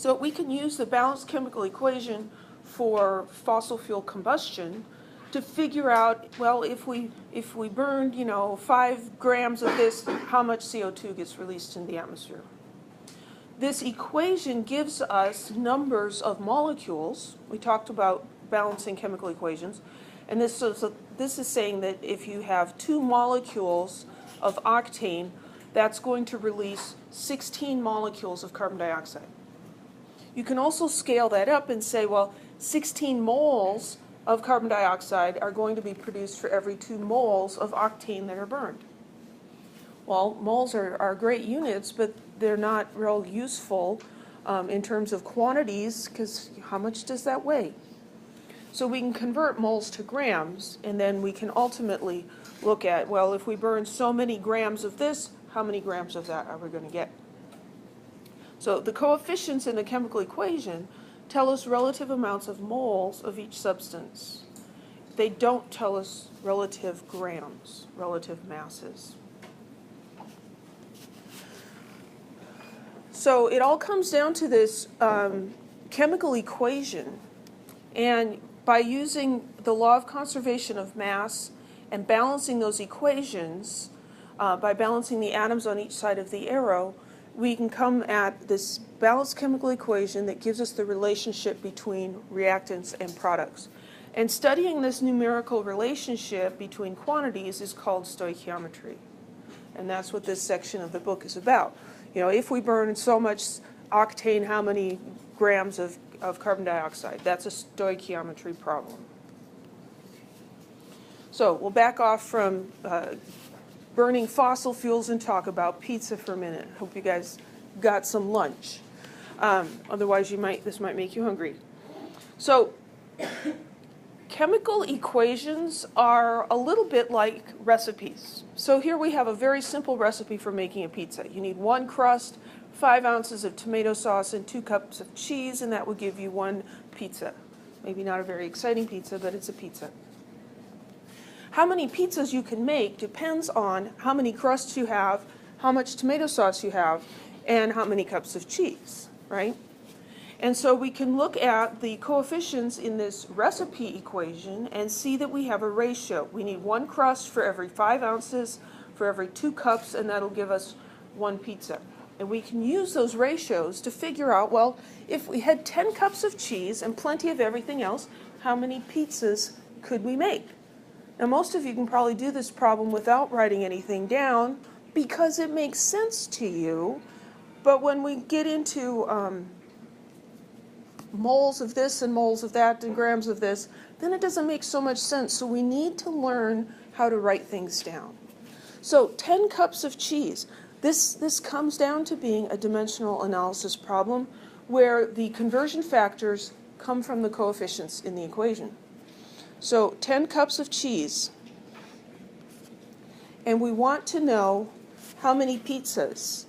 So we can use the balanced chemical equation for fossil fuel combustion to figure out, well, if we burned, 5 grams of this, how much CO2 gets released in the atmosphere. This equation gives us numbers of molecules. We talked about balancing chemical equations. And this is saying that if you have 2 molecules of octane, that's going to release 16 molecules of carbon dioxide. You can also scale that up and say, well, 16 moles of carbon dioxide are going to be produced for every 2 moles of octane that are burned. Well, moles are great units, but they're not real useful in terms of quantities, because how much does that weigh? So we can convert moles to grams, and then we can ultimately look at, well, if we burn so many grams of this, how many grams of that are we going to get? So the coefficients in the chemical equation tell us relative amounts of moles of each substance. They don't tell us relative grams, relative masses. So it all comes down to this chemical equation, and by using the law of conservation of mass and balancing those equations, by balancing the atoms on each side of the arrow, we can come at this balanced chemical equation that gives us the relationship between reactants and products. And studying this numerical relationship between quantities is called stoichiometry. And that's what this section of the book is about. If we burn so much octane, how many grams of carbon dioxide? That's a stoichiometry problem. So we'll back off from burning fossil fuels and talk about pizza for a minute. Hope you guys got some lunch. Otherwise, this might make you hungry. So chemical equations are a little bit like recipes. So here we have a very simple recipe for making a pizza. You need 1 crust, 5 ounces of tomato sauce, and 2 cups of cheese, and that will give you 1 pizza. Maybe not a very exciting pizza, but it's a pizza. How many pizzas you can make depends on how many crusts you have, how much tomato sauce you have, and how many cups of cheese, right? And so we can look at the coefficients in this recipe equation and see that we have a ratio. We need 1 crust for every 5 ounces, for every 2 cups, and that'll give us 1 pizza. And we can use those ratios to figure out, well, if we had 10 cups of cheese and plenty of everything else, how many pizzas could we make? Now, most of you can probably do this problem without writing anything down because it makes sense to you. But when we get into moles of this and moles of that and grams of this, then it doesn't make so much sense. So we need to learn how to write things down. So 10 cups of cheese. This comes down to being a dimensional analysis problem where the conversion factors come from the coefficients in the equation. So 10 cups of cheese. And we want to know how many pizzas.